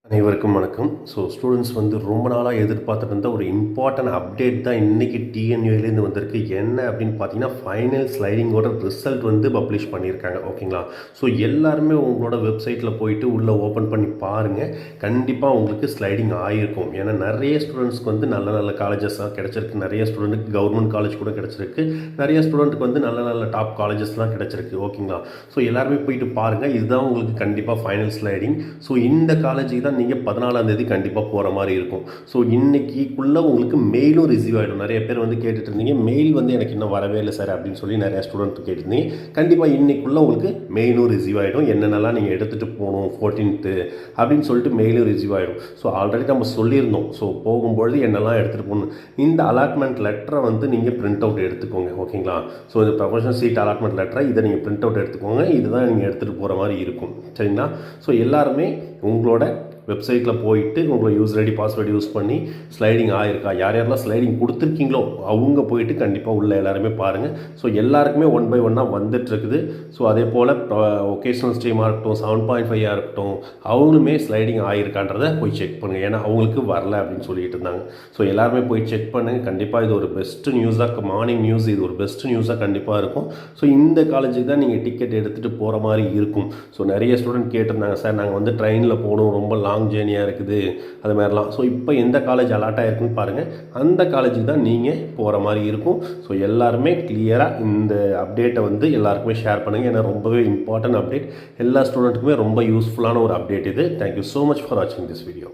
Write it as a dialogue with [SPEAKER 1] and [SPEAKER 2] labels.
[SPEAKER 1] அனைவருக்கும் வணக்கம். ஸ்டூடெண்ட்ஸ் ரொம்ப நாளாக எதிர்பார்த்துட்டு இருந்த ஒரு இம்பார்ட்டன்ட் அப்டேட் தான் இன்றைக்கி டிஎன்யூலேருந்து வந்திருக்கு. என்ன அப்படின்னு பார்த்தீங்கன்னா, ஃபைனல் ஸ்லைடிங்கோட ரிசல்ட் பப்ளிஷ் பண்ணியிருக்காங்க. ஓகேங்களா? எல்லாருமே உங்களோட வெப்சைட்டில் போயிட்டு உள்ளே ஓப்பன் பண்ணி பாருங்கள். கண்டிப்பாக உங்களுக்கு ஸ்லைடிங் ஆகிருக்கும். ஏன்னா நிறைய ஸ்டூடெண்ட்ஸ்க்கு நல்ல நல்ல காலேஜஸ்லாம் கிடச்சிருக்கு. நிறைய ஸ்டூடெண்ட்டுக்கு கவர்மெண்ட் காலேஜ் கூட கிடச்சிருக்கு. நிறைய ஸ்டூடெண்ட்டுக்கு நல்ல நல்ல டாப் காலேஜஸ்லாம் கிடச்சிருக்கு. ஓகேங்களா? எல்லாருமே போயிட்டு பாருங்கள். இதுதான் உங்களுக்கு கண்டிப்பாக ஃபைனல் ஸ்லைடிங். இந்த காலேஜுக்கு தான் நீங்கள் 14ஆம் தேதி கண்டிப்பாக போகிற மாதிரி இருக்கும். இன்னைக்குள்ளே உங்களுக்கு மெயிலும் ரிசீவ் ஆகிடும். நிறைய பேர் கேட்டுட்டு இருந்தீங்க, மெயில் எனக்கு இன்னும் வரவே இல்லை சார் அப்படின்னு சொல்லி நிறைய ஸ்டூடெண்ட் கேட்டிருந்தீங்க. கண்டிப்பாக இன்னைக்குள்ளே உங்களுக்கு மெயிலும் ரிசீவ் ஆகிடும். என்னென்னலாம் நீங்கள் எடுத்துகிட்டு போகணும் 14th அப்படின்னு சொல்லிட்டு மெயிலும் ரிசீவ் ஆகிடும். ஆல்ரெடி நம்ம சொல்லியிருந்தோம். போகும்பொழுது என்னெல்லாம் எடுத்துகிட்டு போகணும். இந்த அலாட்மெண்ட் லெட்டரை நீங்கள் பிரிண்ட் அவுட் எடுத்துக்கோங்க. ஓகேங்களா? இந்த ப்ரொஃபஷனல் சீட் அலாட்மெண்ட் லெட்டரை இதை நீங்கள் பிரிண்ட் அவுட் எடுத்துக்கோங்க. இதுதான் நீங்கள் எடுத்துகிட்டு போகிற மாதிரி இருக்கும். சரிங்களா? எல்லாருமே உங்களோட வெப்சைட்டில் போயிட்டு உங்களை யூசர் ஐடி பாஸ்வேர்டு யூஸ் பண்ணி ஸ்லைடிங் ஆகிருக்கா, யார் யாரெல்லாம் ஸ்லைடிங் கொடுத்துருக்கீங்களோ அவங்க போயிட்டு கண்டிப்பாக உள்ள எல்லாருமே பாருங்கள். எல்லாருக்குமே 1 by 1 வந்துட்டுருக்குது. அதே போல் ஒகேஷனல் ஸ்ட்ரீமாக இருக்கட்டும், 7.5 இருக்கட்டும், அவங்களுமே ஸ்லைடிங் ஆகிருக்கான்றதை போய் செக் பண்ணுங்கள். ஏன்னா அவங்களுக்கு வரல அப்படின்னு சொல்லிட்டு இருந்தாங்க. எல்லாருமே போய் செக் பண்ணுங்கள். கண்டிப்பாக இது ஒரு பெஸ்ட் நியூஸாக, மார்னிங் நியூஸ் இது ஒரு பெஸ்ட் நியூஸாக கண்டிப்பாக இருக்கும். இந்த காலேஜுக்கு தான் நீங்கள் டிக்கெட் எடுத்துகிட்டு போகிற மாதிரி இருக்கும். நிறைய ஸ்டூடெண்ட் கேட்டிருந்தாங்க, சார் நாங்கள் ட்ரெயினில் போகணும், ரொம்ப லாங் ஜேர்னியாக இருக்குது, அது மாதிரிலாம். இப்போ எந்த காலேஜ் அலாட் ஆகிருக்குன்னு பாருங்கள். அந்த காலேஜுக்கு தான் நீங்கள் போகிற மாதிரி இருக்கும். எல்லாருமே கிளியராக இந்த அப்டேட்டை எல்லாருக்குமே ஷேர் பண்ணுங்கள். ஏன்னா ரொம்பவே இம்பார்ட்டன்ட் அப்டேட். எல்லா ஸ்டூடெண்ட்டுக்குமே ரொம்ப யூஸ்ஃபுல்லான ஒரு அப்டேட் இது. தேங்க்யூ ஸோ மச் ஃபார் வாட்சிங் திஸ் வீடியோ.